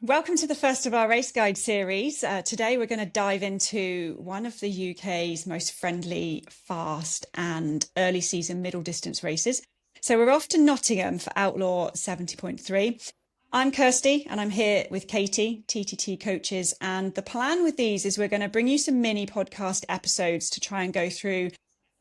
Welcome to the first of our race guide series. Today we're going to dive into one of the UK's most friendly, fast and early season middle distance races. So we're off to Nottingham for Outlaw 70.3. I'm Kirsty and I'm here with Katy, TTT coaches. And the plan with these is we're going to bring you some mini podcast episodes to try and go through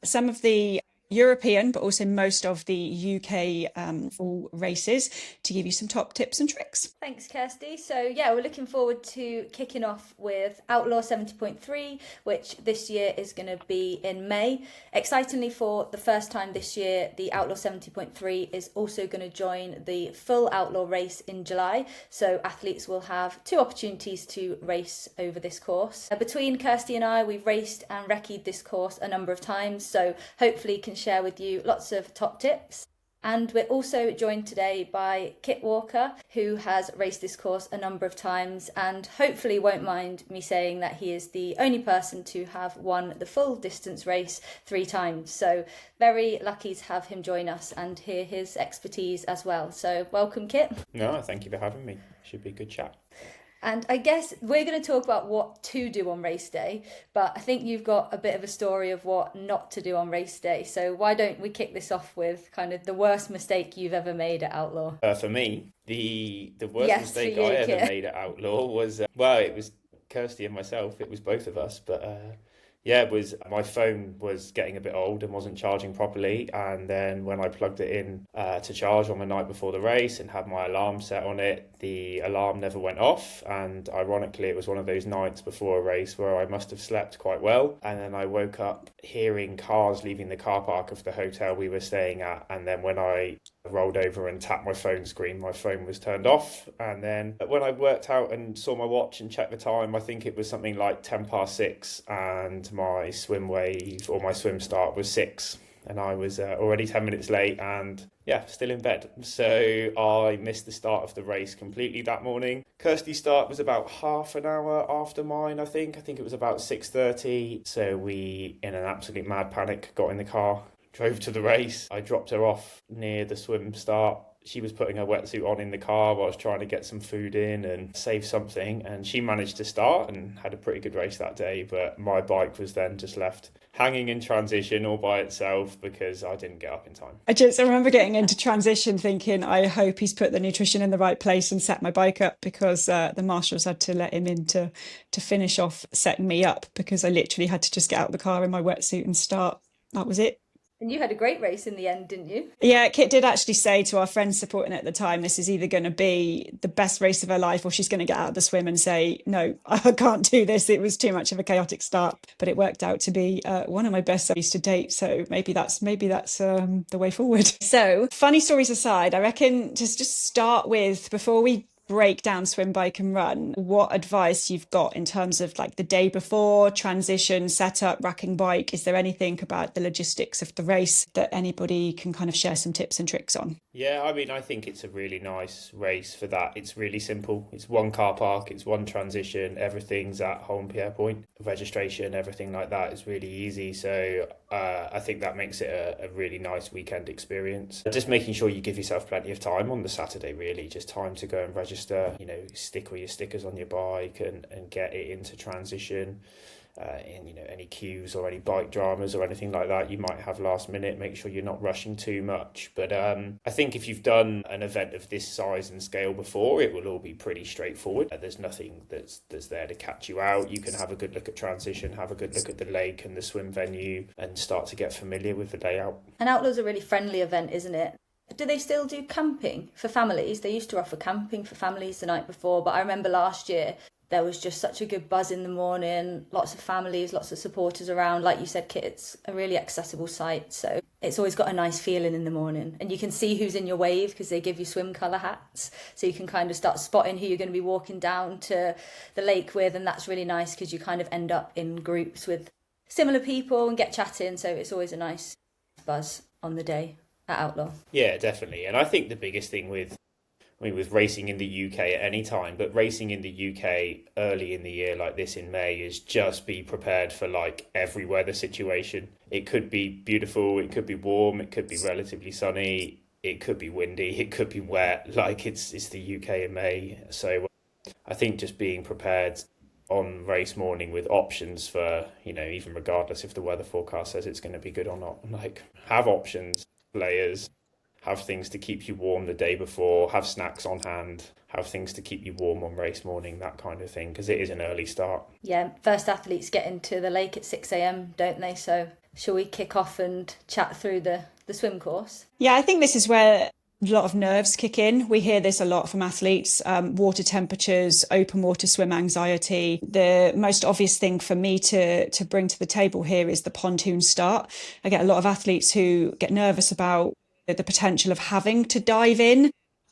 some of the European, but also most of the UK full races to give you some top tips and tricks. Thanks, Kirsty. So we're looking forward to kicking off with Outlaw 70.3, which this year is going to be in May. Excitingly, for the first time this year, the Outlaw 70.3 is also going to join the full Outlaw race in July. So athletes will have two opportunities to race over this course. Between Kirsty and I, we've raced and recce'd this course a number of times, so hopefully can share with you lots of top tips. And we're also joined today by Kit Walker, who has raced this course a number of times and hopefully won't mind me saying that he is the only person to have won the full distance race 3 times. So very lucky to have him join us and hear his expertise as well. So welcome, Kit. No, thank you for having me. Should be a good chat. And I guess we're going to talk about what to do on race day, but I think you've got a bit of a story of what not to do on race day. So why don't we kick this off with kind of the worst mistake you've ever made at Outlaw? For me, the worst mistake I ever made at Outlaw was, it was Kirsty and myself. It was both of us, but it was my phone was getting a bit old and wasn't charging properly. And then when I plugged it in to charge on the night before the race and had my alarm set on it, the alarm never went off. And ironically, it was one of those nights before a race where I must have slept quite well. And then I woke up hearing cars leaving the car park of the hotel we were staying at. And then when I rolled over and tapped my phone screen, my phone was turned off. And then when I worked out and saw my watch and checked the time, I think it was something like 6:10 and my swim wave or my swim start was 6, and I was already 10 minutes late and still in bed. So I missed the start of the race completely that morning. Kirsty's start was about half an hour after mine, I think it was about 6:30. So we, in an absolute mad panic, got in the car, drove to the race. I dropped her off near the swim start. She was putting her wetsuit on in the car while I was trying to get some food in and save something. And she managed to start and had a pretty good race that day. But my bike was then just left hanging in transition all by itself because I didn't get up in time. I just remember getting into transition thinking, I hope he's put the nutrition in the right place and set my bike up, because the marshals had to let him in to finish off setting me up, because I literally had to just get out of the car in my wetsuit and start. That was it. And you had a great race in the end, didn't you? Yeah, Kit did actually say to our friends supporting at the time, this is either going to be the best race of her life or she's going to get out of the swim and say, no, I can't do this. It was too much of a chaotic start. But it worked out to be one of my best races to date. So maybe that's the way forward. So funny stories aside, I reckon just start with, before we break down swim, bike and run, what advice you've got in terms of like the day before, transition, setup, racking bike. Is there anything about the logistics of the race that anybody can kind of share some tips and tricks on? Yeah, I think it's a really nice race for that. It's really simple. It's one car park, it's one transition, everything's at home Pierre Point. Registration, everything like that is really easy. So I think that makes it a really nice weekend experience. Just making sure you give yourself plenty of time on the Saturday, really, just time to go and register, stick all your stickers on your bike and get it into transition. Any queues or any bike dramas or anything like that you might have last minute, make sure you're not rushing too much. But I think if you've done an event of this size and scale before, it will all be pretty straightforward. There's nothing that's there to catch you out. You can have a good look at transition, have a good look at the lake and the swim venue, and start to get familiar with the layout. And Outlaw's a really friendly event, isn't it? Do they still do camping for families? They used to offer camping for families the night before, but I remember last year there was just such a good buzz in the morning, lots of families, lots of supporters around. Like you said, Kit, it's a really accessible site, so it's always got a nice feeling in the morning. And you can see who's in your wave because they give you swim colour hats, so you can kind of start spotting who you're going to be walking down to the lake with, and that's really nice because you kind of end up in groups with similar people and get chatting, so it's always a nice buzz on the day at Outlaw. Yeah, definitely. And I think the biggest thing with racing in the UK at any time, but racing in the UK early in the year like this in May is just be prepared for like every weather situation. It could be beautiful, it could be warm, it could be relatively sunny, it could be windy, it could be wet. Like it's the UK in May. So I think just being prepared on race morning with options for, even regardless if the weather forecast says it's going to be good or not, like have options, layers, have things to keep you warm the day before, have snacks on hand, have things to keep you warm on race morning, that kind of thing, because it is an early start. Yeah, first athletes get into the lake at 6 a.m, don't they? So shall we kick off and chat through the swim course? Yeah, I think this is where a lot of nerves kick in. We hear this a lot from athletes, water temperatures, open water swim anxiety. The most obvious thing for me to bring to the table here is the pontoon start. I get a lot of athletes who get nervous about the potential of having to dive in,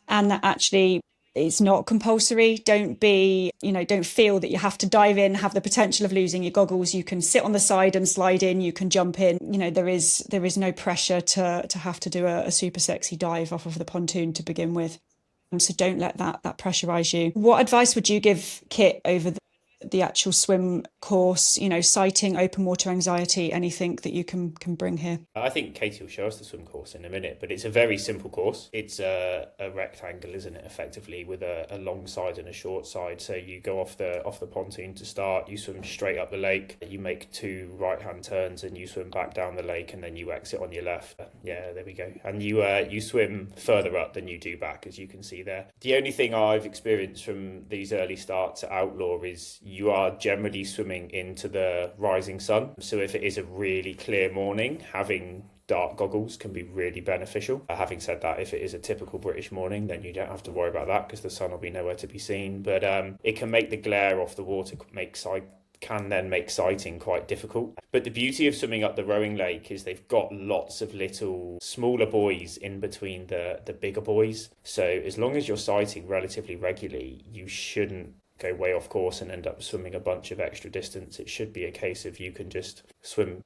and that actually it's not compulsory. Don't feel that you have to dive in, have the potential of losing your goggles. You can sit on the side and slide in, you can jump in. There is no pressure to have to do a super sexy dive off of the pontoon to begin with. So don't let that pressurize you. What advice would you give Kit over the actual swim course, sighting, open water anxiety, anything that you can bring here? I think Katy will show us the swim course in a minute, but it's a very simple course. It's a rectangle, isn't it, effectively, with a long side and a short side. So you go off the pontoon to start, you swim straight up the lake, you make 2 right-hand turns and you swim back down the lake, and then you exit on your left. Yeah, there we go. And you swim further up than you do back, as you can see there. The only thing I've experienced from these early starts at Outlaw is you are generally swimming into the rising sun. So if it is a really clear morning, having dark goggles can be really beneficial. Having said that, if it is a typical British morning, then you don't have to worry about that because the sun will be nowhere to be seen. But it can make the glare off the water can then make sighting quite difficult. But the beauty of swimming up the rowing lake is they've got lots of little smaller buoys in between the bigger buoys. So as long as you're sighting relatively regularly, you shouldn't go way off course and end up swimming a bunch of extra distance. It should be a case of you can just swim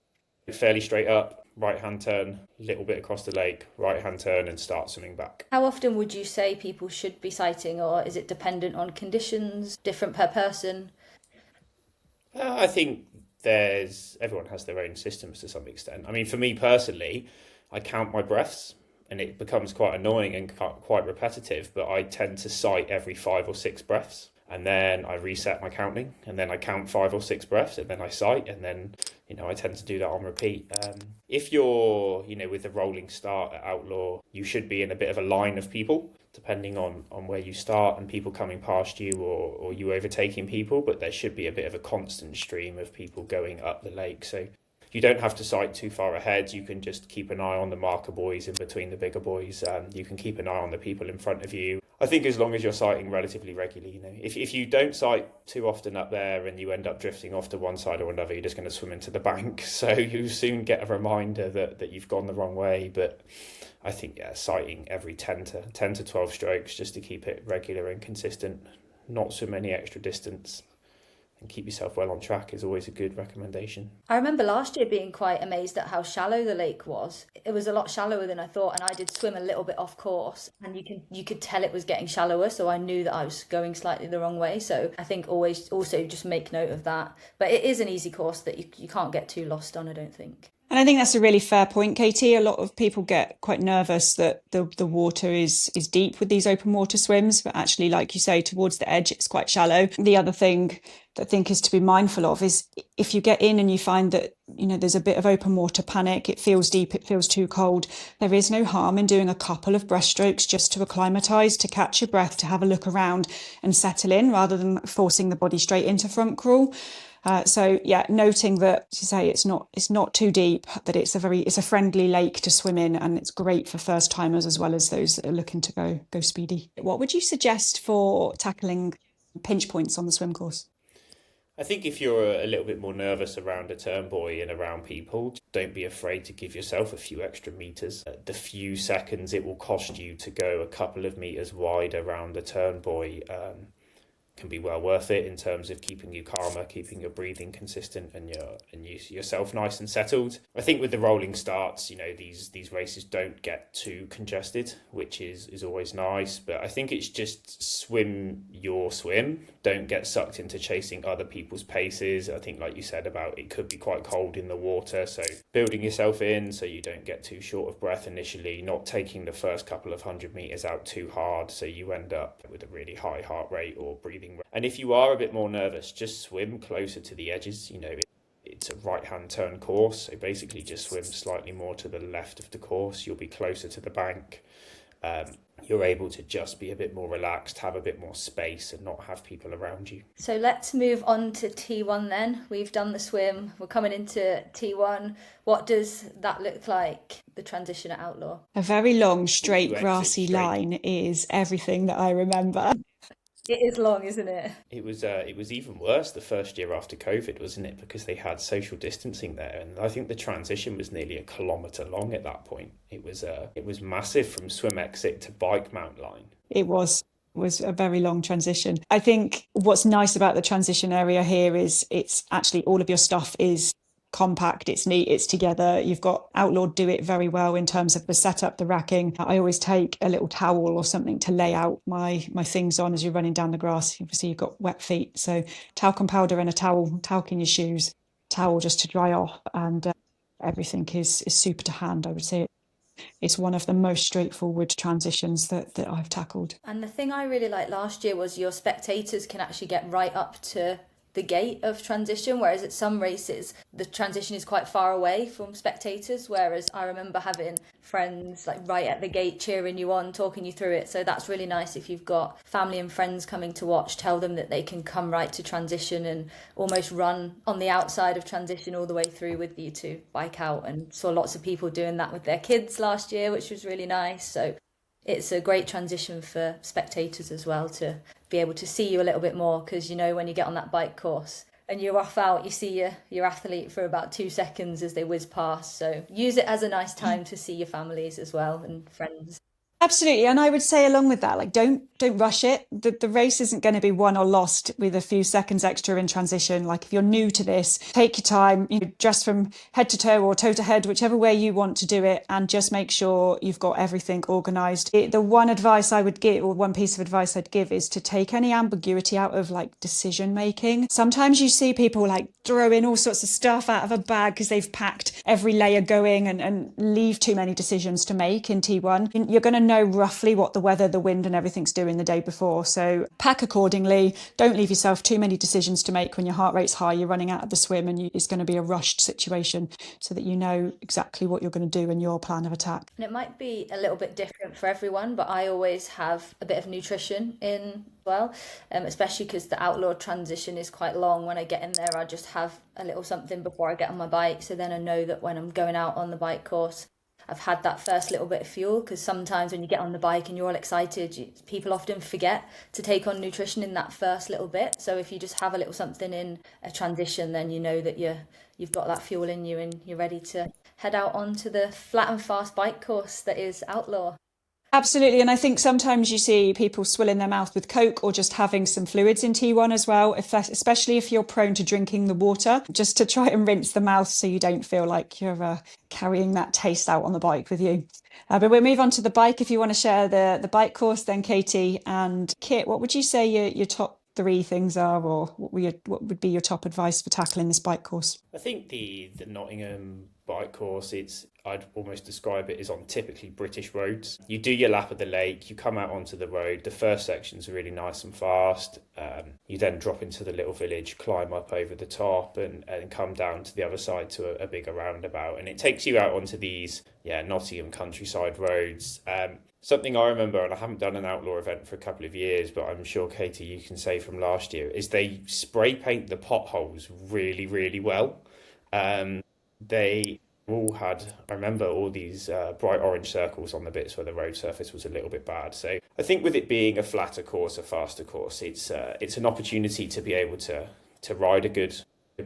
fairly straight up, right hand turn, little bit across the lake, right hand turn, and start swimming back. How often would you say people should be sighting, or is it dependent on conditions, different per person? I think everyone has their own systems to some extent. I mean, for me personally, I count my breaths and it becomes quite annoying and quite repetitive, but I tend to sight every 5 or 6 breaths. And then I reset my counting, and then I count 5 or 6 breaths, and then I sight, and then, I tend to do that on repeat. If you're, with the rolling start at Outlaw, you should be in a bit of a line of people, depending on where you start and people coming past you or you overtaking people, but there should be a bit of a constant stream of people going up the lake. So you don't have to sight too far ahead. You can just keep an eye on the marker buoys in between the bigger buoys. You can keep an eye on the people in front of you. I think as long as you're sighting relatively regularly, if you don't sight too often up there and you end up drifting off to one side or another, you're just going to swim into the bank. So you soon get a reminder that you've gone the wrong way. But I think, sighting every 10 to 12 strokes just to keep it regular and consistent, not so many extra distance, and keep yourself well on track is always a good recommendation. I remember last year being quite amazed at how shallow the lake was. It was a lot shallower than I thought, and I did swim a little bit off course, and you could tell it was getting shallower, so I knew that I was going slightly the wrong way. So I think always also just make note of that. But it is an easy course that you can't get too lost on, I don't think. And I think that's a really fair point, Katy. A lot of people get quite nervous that the water is deep with these open water swims, but actually, like you say, towards the edge, it's quite shallow. The other thing that I think is to be mindful of is if you get in and you find that, there's a bit of open water panic, it feels deep, it feels too cold, there is no harm in doing a couple of breaststrokes just to acclimatise, to catch your breath, to have a look around and settle in rather than forcing the body straight into front crawl. Noting that, as you say, it's not too deep, that it's a friendly lake to swim in, and it's great for first timers as well as those that are looking to go speedy. What would you suggest for tackling pinch points on the swim course? I think if you're a little bit more nervous around a turn buoy and around people, don't be afraid to give yourself a few extra meters. The few seconds it will cost you to go a couple of meters wide around the turn buoy can be well worth it in terms of keeping you calmer, keeping your breathing consistent, and yourself nice and settled. I think with the rolling starts, these races don't get too congested, which is always nice. But I think it's just swim your swim. Don't get sucked into chasing other people's paces. I think, like you said, about it could be quite cold in the water, so building yourself in so you don't get too short of breath initially, not taking the first couple of 100 meters out too hard so you end up with a really high heart rate or breathing breathing. And if you are a bit more nervous, just swim closer to the edges. It's a right-hand turn course, so basically just swim slightly more to the left of the course. You'll be closer to the bank. You're able to just be a bit more relaxed, have a bit more space and not have people around you. So let's move on to T1 then. We've done the swim, we're coming into T1. What does that look like, the transition at Outlaw? A very long, straight, grassy line is everything that I remember. It is long, isn't it? It was even worse the first year after COVID, wasn't it? Because they had social distancing there, and I think the transition was nearly 1 kilometre long at that point. It was massive from swim exit to bike mount line. It was a very long transition. I think what's nice about the transition area here is it's actually all of your stuff is compact, it's neat, it's together. You've got Outlaw do it very well in terms of the setup, the racking. I always take a little towel or something to lay out my things on as you're running down the grass. Obviously you've got wet feet, so talcum powder and a towel in your shoes, towel just to dry off, and everything is super to hand. I would say it's one of the most straightforward transitions that I've tackled. And the thing I really liked last year was your spectators can actually get right up to the gate of transition, whereas at some races the transition is quite far away from spectators, whereas I remember having friends like right at the gate cheering you on, talking you through it. So that's really nice. If you've got family and friends coming to watch, tell them that they can come right to transition and almost run on the outside of transition all the way through with you to bike out. And saw lots of people doing that with their kids last year, which was really nice. So it's a great transition for spectators as well to be able to see you a little bit more, because when you get on that bike course and you're off out, you see your athlete for about 2 seconds as they whiz past. So use it as a nice time to see your families as well and friends. Absolutely. And I would say along with that, like don't rush it. The race isn't going to be won or lost with a few seconds extra in transition. Like if you're new to this, take your time, dress from head to toe or toe to head, whichever way you want to do it, and just make sure you've got everything organised. The one advice I would give, or one piece of advice I'd give, is to take any ambiguity out of like decision making. Sometimes you see people like throw in all sorts of stuff out of a bag because they've packed every layer going and leave too many decisions to make in T1. You're going to know roughly what the weather, the wind and everything's doing the day before. So pack accordingly. Don't leave yourself too many decisions to make when your heart rate's high, you're running out of the swim and it's going to be a rushed situation, so that you know exactly what you're going to do in your plan of attack. And it might be a little bit different for everyone, but I always have a bit of nutrition in as well, especially because the Outlaw transition is quite long. When I get in there, I just have a little something before I get on my bike, so then I know that when I'm going out on the bike course, I've had that first little bit of fuel. Because sometimes when you get on the bike and you're all excited, people often forget to take on nutrition in that first little bit. So if you just have a little something in a transition, then you know that you've got that fuel in you and you're ready to head out onto the flat and fast bike course that is Outlaw. Absolutely. And I think sometimes you see people swilling their mouth with Coke or just having some fluids in T1 as well, especially if you're prone to drinking the water, just to try and rinse the mouth so you don't feel like you're carrying that taste out on the bike with you. But we'll move on to the bike. If you want to share the bike course, then Katy and Kit, what would you say your top 3 things are, or what would be your top advice for tackling this bike course? I think the Nottingham bike course, I'd almost describe it as on typically British roads. You do your lap of the lake, you come out onto the road, the first section's really nice and fast. You then drop into the little village, climb up over the top and come down to the other side to a bigger roundabout. And it takes you out onto these Nottingham countryside roads. Something I remember, and I haven't done an Outlaw event for a couple of years, but I'm sure, Katy, you can say from last year, is they spray paint the potholes really, really well. They all had, I remember, all these bright orange circles on the bits where the road surface was a little bit bad. So I think with it being a flatter course, a faster course, it's an opportunity to be able to ride a good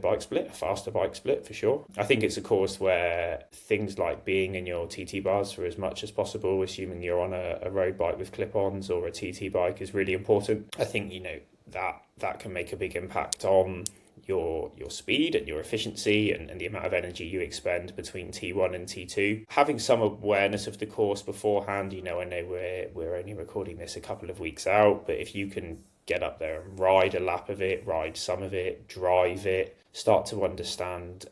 bike split, a faster bike split for sure. I think it's a course where things like being in your TT bars for as much as possible, assuming you're on a road bike with clip-ons or a TT bike, is really important. I think that can make a big impact on your speed and your efficiency and the amount of energy you expend between T1 and T2. Having some awareness of the course beforehand, I know we're only recording this a couple of weeks out, but if you can get up there and ride a lap of it, ride some of it, drive it, start to understand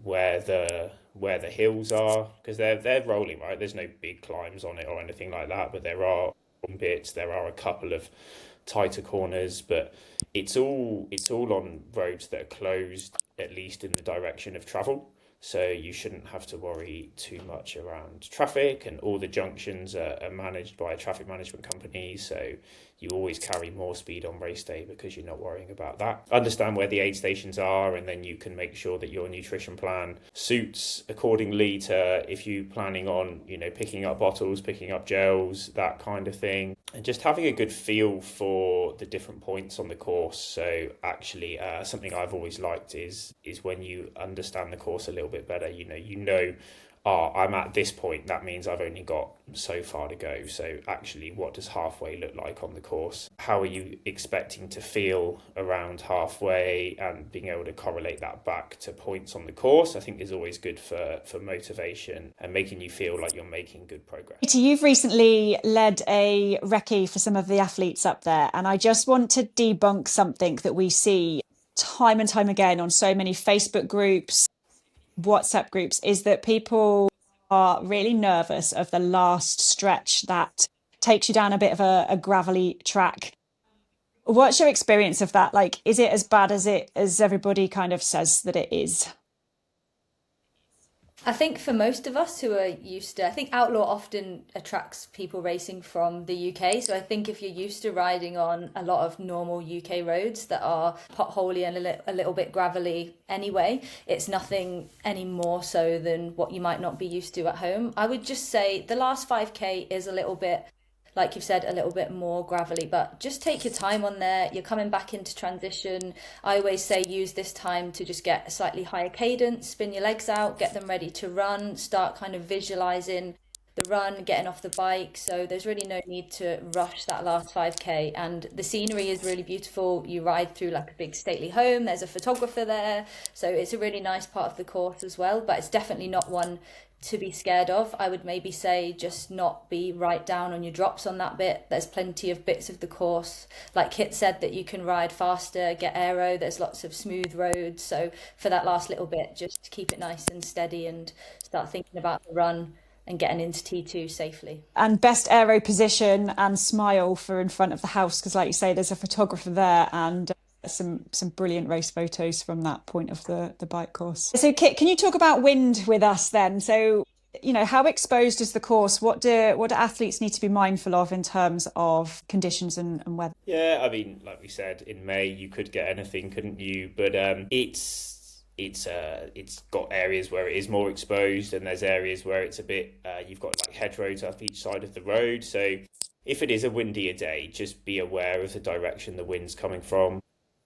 where the hills are, because they're rolling, right? There's no big climbs on it or anything like that, but there are bits. There are a couple of tighter corners, but it's all on roads that are closed, at least in the direction of travel. So you shouldn't have to worry too much around traffic, and all the junctions are managed by a traffic management company. So you always carry more speed on race day because you're not worrying about that. Understand where the aid stations are, and then you can make sure that your nutrition plan suits accordingly to if you're planning on, picking up bottles, picking up gels, that kind of thing. And just having a good feel for the different points on the course. So actually, something I've always liked is when you understand the course a little bit better. I'm at this point, that means I've only got so far to go. So actually, what does halfway look like on the course? How are you expecting to feel around halfway, and being able to correlate that back to points on the course, I think is always good for motivation and making you feel like you're making good progress. Katy, you've recently led a recce for some of the athletes up there, and I just want to debunk something that we see time and time again on so many Facebook groups, WhatsApp groups, is that people are really nervous of the last stretch that takes you down a bit of a gravelly track. What's your experience of that? Like, is it as bad as everybody kind of says that it is? I think for most of us who are used to, I think Outlaw often attracts people racing from the UK. So I think if you're used to riding on a lot of normal UK roads that are potholey and a little bit gravelly anyway, it's nothing any more so than what you might not be used to at home. I would just say the last 5K is a little bit, like you've said, a little bit more gravelly, but just take your time on there. You're coming back into transition. I always say use this time to just get a slightly higher cadence, spin your legs out, get them ready to run, start kind of visualizing the run, getting off the bike. So there's really no need to rush that last 5K. And the scenery is really beautiful. You ride through like a big stately home. There's a photographer there. So it's a really nice part of the course as well, but it's definitely not one to be scared of. I would maybe say just not be right down on your drops on that bit. There's plenty of bits of the course, like Kit said, that you can ride faster, get aero. There's lots of smooth roads. So for that last little bit, just keep it nice and steady and start thinking about the run and getting into T2 safely. And best aero position and smile for in front of the house, because like you say, there's a photographer there, and some brilliant race photos from that point of the bike course. So Kit, can you talk about wind with us then? So, how exposed is the course? What do athletes need to be mindful of in terms of conditions and weather? Yeah, I mean, like we said, in May you could get anything, couldn't you? But it's got areas where it is more exposed, and there's areas where it's a bit you've got like hedgerows up each side of the road. So if it is a windier day, just be aware of the direction the wind's coming from.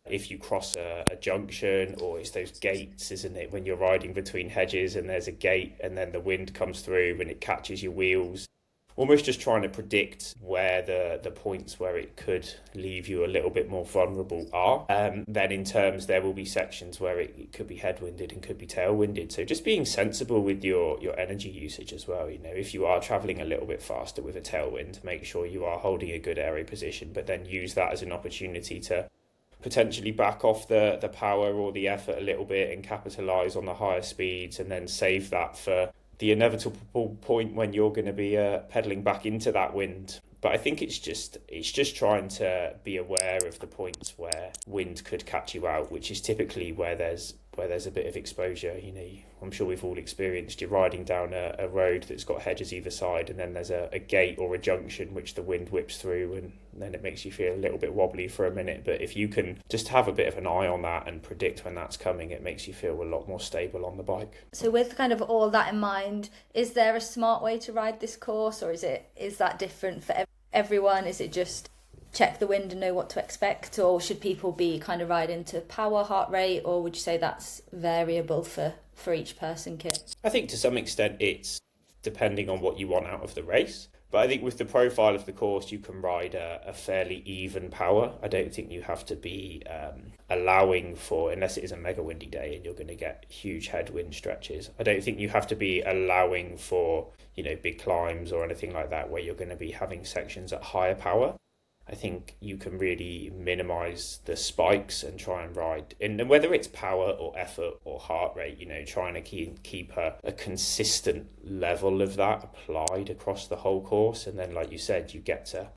If you cross a junction, or it's those gates, isn't it, when you're riding between hedges and there's a gate and then the wind comes through and it catches your wheels, almost just trying to predict where the points where it could leave you a little bit more vulnerable are. Then in terms, there will be sections where it could be headwinded and could be tailwinded. So just being sensible with your energy usage as well. If you are traveling a little bit faster with a tailwind, make sure you are holding a good aero position, but then use that as an opportunity to potentially back off the power or the effort a little bit and capitalise on the higher speeds, and then save that for the inevitable point when you're going to be pedalling back into that wind. But I think it's just trying to be aware of the points where wind could catch you out, which is typically where there's a bit of exposure. I'm sure we've all experienced, you're riding down a road that's got hedges either side, and then there's a gate or a junction which the wind whips through, and then it makes you feel a little bit wobbly for a minute. But if you can just have a bit of an eye on that and predict when that's coming, it makes you feel a lot more stable on the bike. So with kind of all that in mind, is there a smart way to ride this course, or is that different for everyone? Is it just check the wind and know what to expect, or should people be kind of riding to power heart rate, or would you say that's variable for each person, Kit? I think to some extent it's depending on what you want out of the race. But I think with the profile of the course, you can ride a fairly even power. I don't think you have to be allowing for, unless it is a mega windy day and you're going to get huge headwind stretches, I don't think you have to be allowing for, big climbs or anything like that where you're going to be having sections at higher power. I think you can really minimise the spikes and try and ride, and whether it's power or effort or heart rate, trying to keep a consistent level of that applied across the whole course. And then, like you said, you get to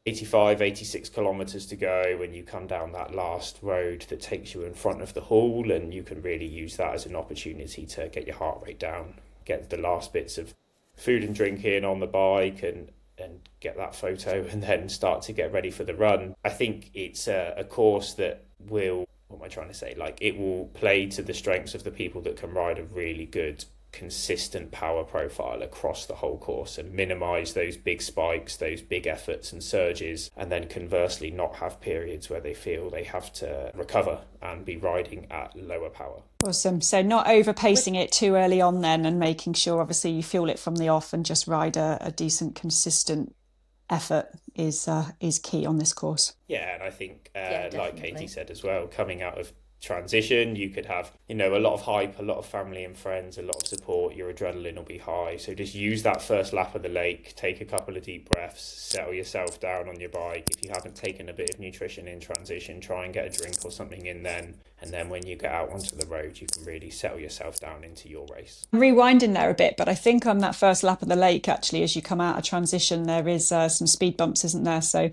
85, 86 kilometers to go when you come down that last road that takes you in front of the hall, and you can really use that as an opportunity to get your heart rate down, get the last bits of food and drink in on the bike, and get that photo, and then start to get ready for the run. I think it's a course that will, what am I trying to say? Like, it will play to the strengths of the people that can ride a really good, consistent power profile across the whole course and minimize those big spikes, those big efforts and surges, and then conversely not have periods where they feel they have to recover and be riding at lower power. Awesome. So not over pacing it too early on then, and making sure obviously you fuel it from the off and just ride a decent, consistent effort is key on this course. Yeah, and I think like Katy said as well, coming out of transition, you could have, a lot of hype, a lot of family and friends, a lot of support, your adrenaline will be high. So just use that first lap of the lake, take a couple of deep breaths, settle yourself down on your bike. If you haven't taken a bit of nutrition in transition, try and get a drink or something in then. And then when you get out onto the road, you can really settle yourself down into your race. I'm rewinding there a bit, but I think on that first lap of the lake, actually, as you come out of transition, there is some speed bumps, isn't there? So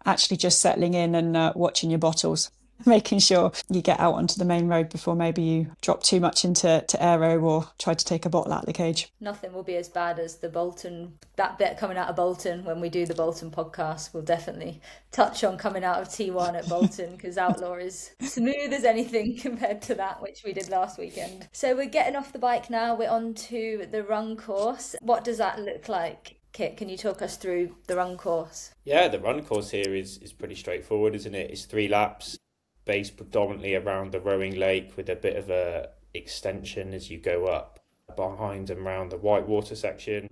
actually just settling in and watching your bottles, making sure you get out onto the main road before maybe you drop too much into aero or try to take a bottle out of the cage. Nothing will be as bad as the Bolton, that bit coming out of Bolton. When we do the Bolton podcast, we'll definitely touch on coming out of T1 at Bolton, because Outlaw is smooth as anything compared to that, which we did last weekend. So we're getting off the bike now, we're on to the run course. What does that look like? Kit, can you talk us through the run course? Yeah, the run course here is pretty straightforward, isn't it? It's 3 laps. Based predominantly around the rowing lake, with a bit of a extension as you go up behind and around the whitewater section,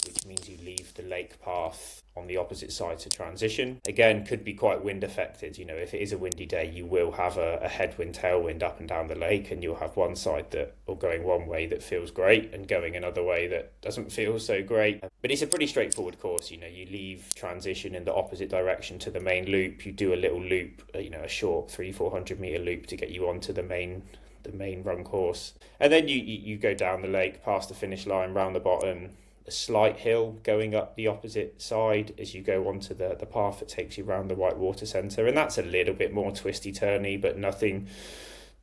which means you leave the lake path on the opposite side to transition. Again, could be quite wind affected. If it is a windy day, you will have a headwind, tailwind up and down the lake, and you'll have one side going one way that feels great and going another way that doesn't feel so great. But it's a pretty straightforward course. You leave transition in the opposite direction to the main loop. You do a little loop, a short 300-400 meter loop to get you onto the main run course. And then you go down the lake, past the finish line, round the bottom, a slight hill going up the opposite side as you go onto the path that takes you around the whitewater centre, and that's a little bit more twisty turny, but nothing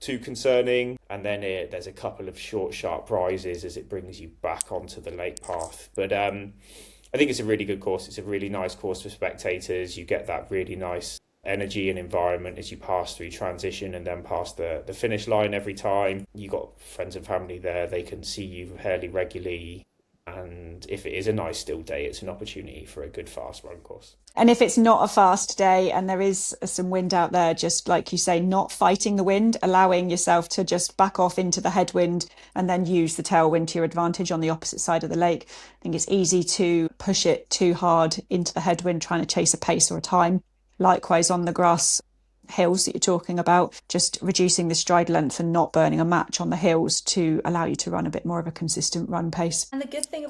too concerning. And then there's a couple of short sharp rises as it brings you back onto the lake path. But I think it's a really good course. It's a really nice course for spectators. You get that really nice energy and environment as you pass through transition and then past the finish line every time. You got friends and family there, they can see you fairly regularly. And if it is a nice still day, it's an opportunity for a good fast run course. And if it's not a fast day and there is some wind out there, just like you say, not fighting the wind, allowing yourself to just back off into the headwind and then use the tailwind to your advantage on the opposite side of the lake. I think it's easy to push it too hard into the headwind, trying to chase a pace or a time. Likewise on the grass hills that you're talking about, just reducing the stride length and not burning a match on the hills to allow you to run a bit more of a consistent run pace. And the good thing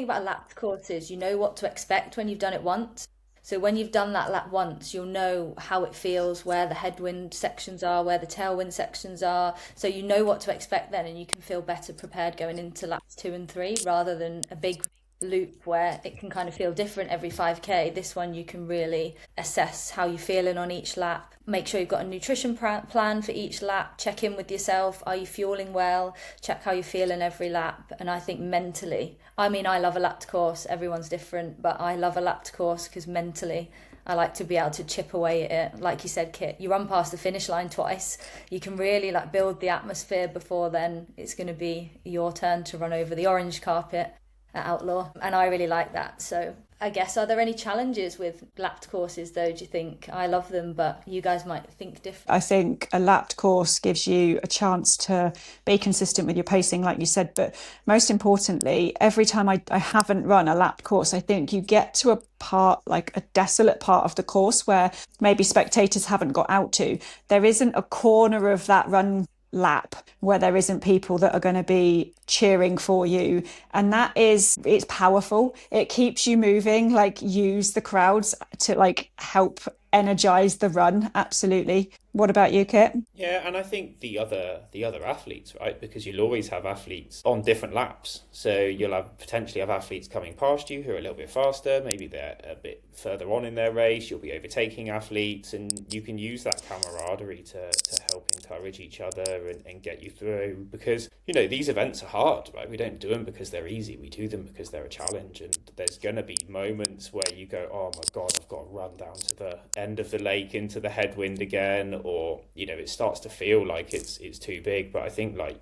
about a lapped course is you know what to expect when you've done it once. So when you've done that lap once, you'll know how it feels, where the headwind sections are, where the tailwind sections are. So you know what to expect then, and you can feel better prepared going into laps 2 and 3 rather than a big loop where it can kind of feel different every 5k. This one you can really assess how you're feeling on each lap, make sure you've got a nutrition plan for each lap, check in with yourself, are you fueling well, check how you're feeling every lap. And I think mentally, I love a lapped course, everyone's different, but I love a lapped course because mentally I like to be able to chip away at it. Like you said, Kit, you run past the finish line twice, you can really build the atmosphere before then it's going to be your turn to run over the orange carpet at Outlaw, and I really like that. So I guess, are there any challenges with lapped courses though, do you think? I love them, but you guys might think different. I think a lapped course gives you a chance to be consistent with your pacing, like you said, but most importantly, every time I haven't run a lapped course, I think you get to a part, like a desolate part of the course where maybe spectators haven't got out to. There isn't a corner of that run lap where there isn't people that are going to be cheering for you, and it's powerful. It keeps you moving. Use the crowds to help energize the run. Absolutely. What about you, Kit? Yeah, and I think the other athletes, right? Because you'll always have athletes on different laps. So you'll have potentially have athletes coming past you who are a little bit faster, maybe they're a bit further on in their race, you'll be overtaking athletes, and you can use that camaraderie to help encourage each other and get you through. Because, these events are hard, right? We don't do them because they're easy, we do them because they're a challenge. And there's going to be moments where you go, oh my God, I've got to run down to the end of the lake into the headwind again, or, it starts to feel like it's too big. But I think, like,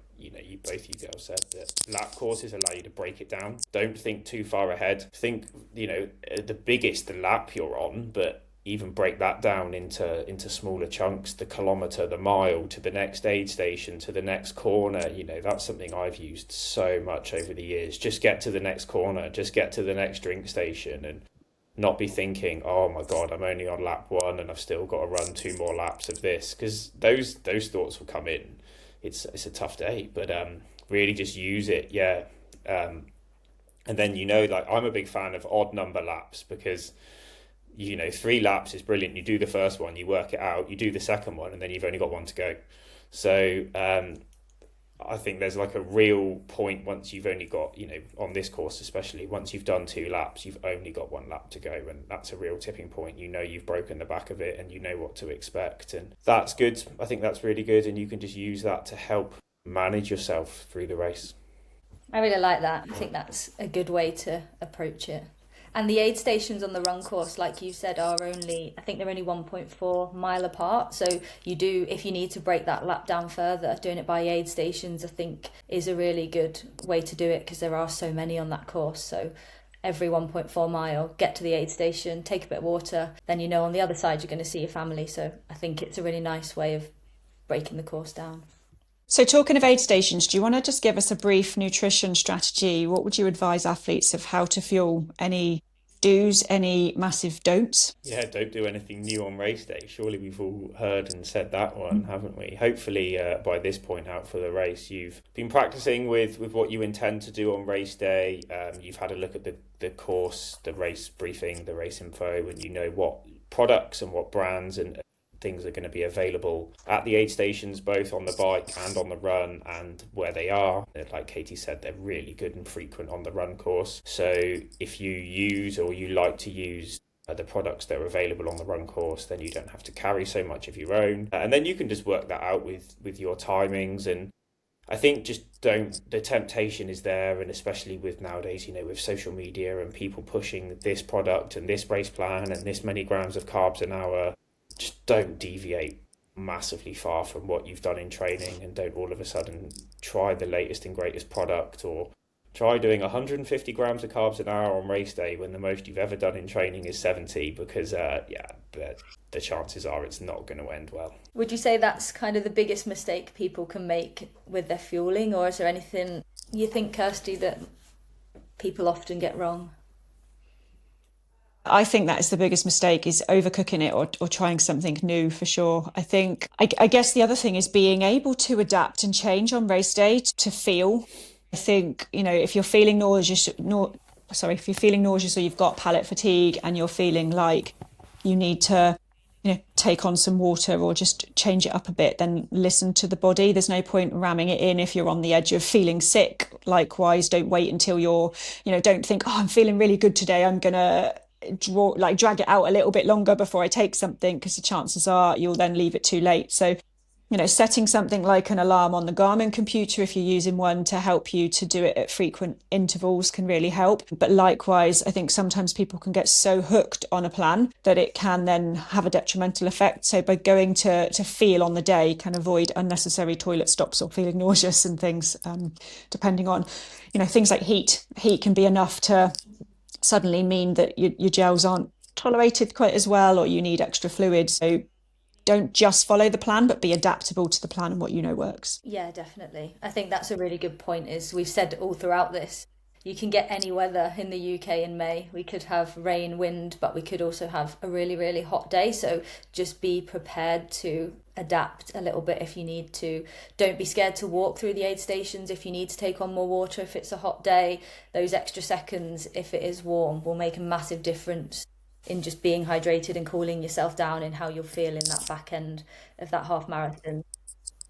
both you girls said that lap courses allow you to break it down. Don't think too far ahead. Think, the biggest the lap you're on, but even break that down into smaller chunks, the kilometre, the mile, to the next aid station, to the next corner. That's something I've used so much over the years. Just get to the next corner, just get to the next drink station, and not be thinking, oh my God, I'm only on lap 1 and I've still got to run 2 more laps of this, because those thoughts will come in. It's a tough day, but really just use it. Yeah. And then, like, I'm a big fan of odd number laps, because 3 laps is brilliant. You do the first one, you work it out, you do the second one, and then you've only got 1 to go. So I think there's like a real point once you've only got, on this course especially, once you've done 2 laps, you've only got 1 lap to go, and that's a real tipping point. You've broken the back of it, and you know what to expect, and that's good. I think that's really good, and you can just use that to help manage yourself through the race. I really like that. I think that's a good way to approach it. And the aid stations on the run course, like you said, I think they're only 1.4 mile apart. So if you need to break that lap down further, doing it by aid stations, I think is a really good way to do it, because there are so many on that course. So every 1.4 mile, get to the aid station, take a bit of water, then on the other side you're going to see your family. So I think it's a really nice way of breaking the course down. So talking of aid stations, do you want to just give us a brief nutrition strategy? What would you advise athletes of how to fuel? Any do's, any massive don'ts? Yeah, don't do anything new on race day. Surely we've all heard and said that one, haven't we? Hopefully by this point out for the race, you've been practicing with what you intend to do on race day. You've had a look at the course, the race briefing, the race info, and you know what products and what brands and things are going to be available at the aid stations, both on the bike and on the run, and where they are. Like Katy said, they're really good and frequent on the run course. So if you use, or you like to use, the products that are available on the run course, then you don't have to carry so much of your own. And then you can just work that out with your timings. And I think the temptation is there, and especially with nowadays, with social media and people pushing this product and this race plan and this many grams of carbs an hour, just don't deviate massively far from what you've done in training, and don't all of a sudden try the latest and greatest product, or try doing 150 grams of carbs an hour on race day when the most you've ever done in training is 70, because the chances are it's not going to end well. Would you say that's kind of the biggest mistake people can make with their fueling, or is there anything you think, Kirsty, that people often get wrong? I think that is the biggest mistake, is overcooking it or trying something new, for sure. I guess the other thing is being able to adapt and change on race day to feel. I think, if you're feeling nauseous, or you've got palate fatigue and you're feeling like you need to, take on some water or just change it up a bit, then listen to the body. There's no point ramming it in if you're on the edge of feeling sick. Likewise, don't wait until you're, don't think, oh, I'm feeling really good today, I'm going to drag it out a little bit longer before I take something, because the chances are you'll then leave it too late. So, setting something like an alarm on the Garmin computer, if you're using one, to help you to do it at frequent intervals can really help. But likewise, I think sometimes people can get so hooked on a plan that it can then have a detrimental effect. So by going to feel on the day, can avoid unnecessary toilet stops or feeling nauseous and things, depending on, things like heat. Heat can be enough to suddenly mean that your gels aren't tolerated quite as well, or you need extra fluid. So don't just follow the plan, but be adaptable to the plan and what works. Yeah, definitely. I think that's a really good point, is we've said all throughout this, you can get any weather in the UK in May. We could have rain, wind, but we could also have a really, really hot day. So just be prepared to adapt a little bit if you need to. Don't be scared to walk through the aid stations if you need to take on more water if it's a hot day. Those extra seconds, if it is warm, will make a massive difference in just being hydrated and cooling yourself down in how you'll feel in that back end of that half marathon.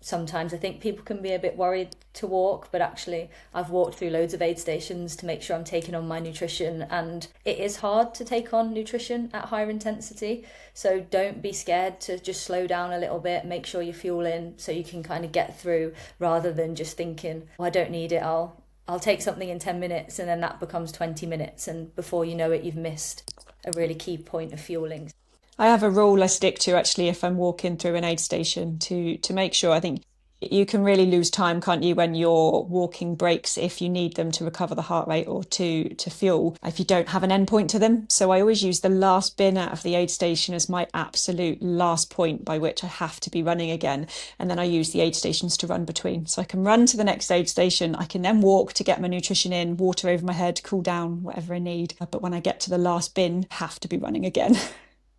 Sometimes I think people can be a bit worried to walk, but actually I've walked through loads of aid stations to make sure I'm taking on my nutrition, and it is hard to take on nutrition at higher intensity. So don't be scared to just slow down a little bit, make sure you're fueling so you can kind of get through, rather than just thinking, oh, I don't need it, I'll take something in 10 minutes, and then that becomes 20 minutes, and before you know it, you've missed a really key point of fueling. I have a rule I stick to actually if I'm walking through an aid station to make sure. I think you can really lose time, can't you, when you're walking breaks if you need them to recover the heart rate or to fuel if you don't have an end point to them. So I always use the last bin out of the aid station as my absolute last point by which I have to be running again. And then I use the aid stations to run between. So I can run to the next aid station. I can then walk to get my nutrition in, water over my head, cool down, whatever I need. But when I get to the last bin, I have to be running again.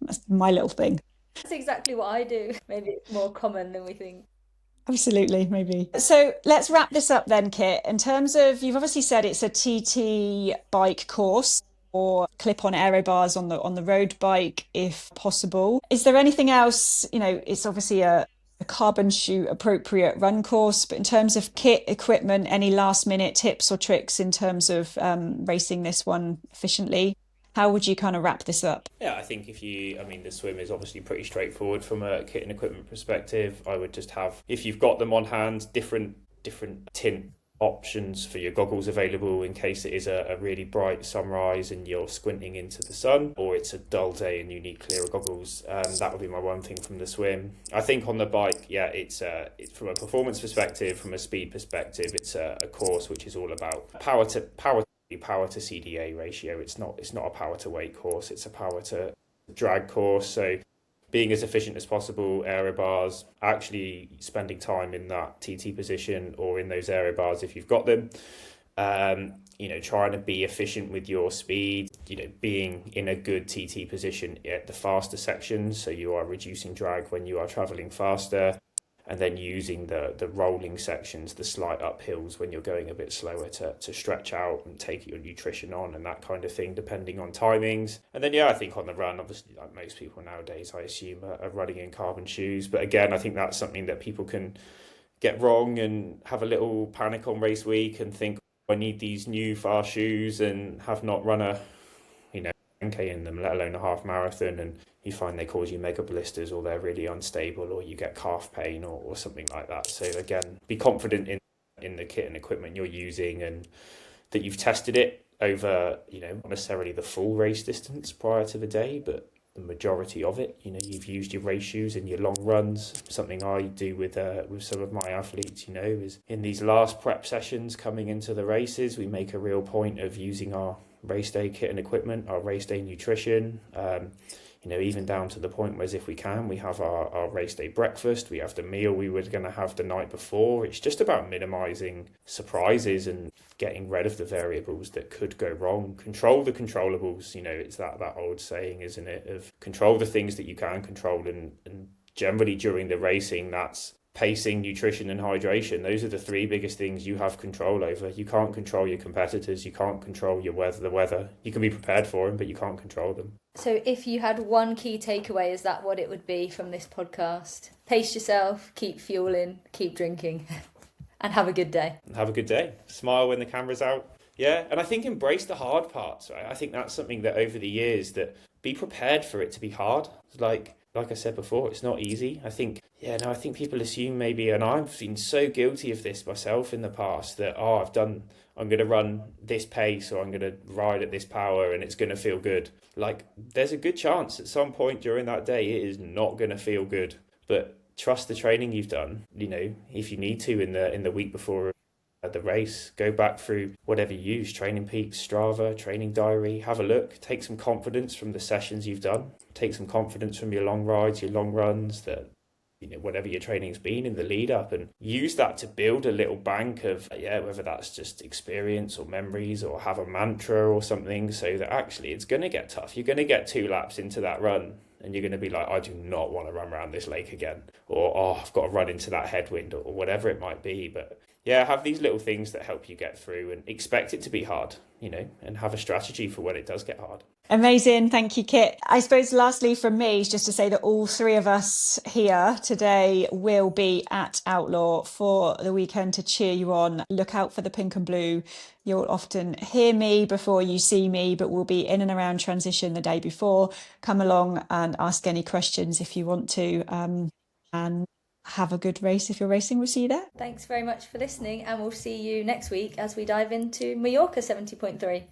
That's my little thing. That's exactly what I do. Maybe it's more common than we think. Absolutely, maybe. So let's wrap this up then, Kit. In terms of, you've obviously said it's a TT bike course or clip-on aero bars on the road bike if possible. Is there anything else? It's obviously a carbon shoe appropriate run course, but in terms of kit, equipment, any last minute tips or tricks in terms of racing this one efficiently? How would you kind of wrap this up? Yeah, I think the swim is obviously pretty straightforward from a kit and equipment perspective. I would just have, if you've got them on hand, different tint options for your goggles available in case it is a really bright sunrise and you're squinting into the sun, or it's a dull day and you need clearer goggles. That would be my one thing from the swim. I think on the bike, it's from a performance perspective, from a speed perspective, it's a course which is all about power to CDA ratio. It's not a power to weight course, it's a power to drag course. So being as efficient as possible, aero bars, actually spending time in that TT position or in those aero bars if you've got them. Trying to be efficient with your speed, being in a good TT position at the faster sections, so you are reducing drag when you are traveling faster. And then using the rolling sections, the slight uphills when you're going a bit slower to stretch out and take your nutrition on and that kind of thing, depending on timings. And then, I think on the run, obviously, like most people nowadays, I assume, are running in carbon shoes. But again, I think that's something that people can get wrong and have a little panic on race week and think, I need these new fast shoes and have not run a 10K in them, let alone a half marathon, and you find they cause you mega blisters or they're really unstable or you get calf pain or something like that. So again, be confident in the kit and equipment you're using and that you've tested it over, not necessarily the full race distance prior to the day, but the majority of it. You've used your race shoes in your long runs. Something I do with some of my athletes, is in these last prep sessions coming into the races, we make a real point of using our race day kit and equipment, our race day nutrition, even down to the point where, if we can, we have our race day breakfast, we have the meal we were going to have the night before. It's just about minimising surprises and getting rid of the variables that could go wrong. Control the controllables, it's that old saying, isn't it, of control the things that you can control, and generally during the racing, that's pacing, nutrition and hydration. Those are the three biggest things you have control over. You can't control your competitors, you can't control the weather. You can be prepared for them, but you can't control them. So if you had one key takeaway, is that what it would be from this podcast? Pace yourself, keep fueling, keep drinking, and have a good day. Have a good day. Smile when the camera's out. Yeah, and I think embrace the hard parts, right? I think that's something that over the years, that be prepared for it to be hard. Like I said before, it's not easy. I think people assume maybe, and I've been so guilty of this myself in the past, that, I'm going to run this pace or I'm going to ride at this power and it's going to feel good. Like, there's a good chance at some point during that day it is not going to feel good. But trust the training you've done. If you need to in the week before the race, go back through whatever you use, Training Peaks, Strava, training diary, have a look, take some confidence from the sessions you've done, take some confidence from your long rides, your long runs, that whatever your training's been in the lead up, and use that to build a little bank of, whether that's just experience or memories or have a mantra or something, so that actually it's going to get tough. You're going to get 2 laps into that run and you're going to be like, I do not want to run around this lake again, or I've got to run into that headwind, or whatever it might be. But have these little things that help you get through, and expect it to be hard, and have a strategy for when it does get hard. Amazing. Thank you, Kit. I suppose lastly from me is just to say that all three of us here today will be at Outlaw for the weekend to cheer you on. Look out for the pink and blue. You'll often hear me before you see me, but we'll be in and around transition the day before. Come along and ask any questions if you want to. And have a good race if you're racing. We'll see you there. Thanks very much for listening, and we'll see you next week as we dive into Mallorca 70.3.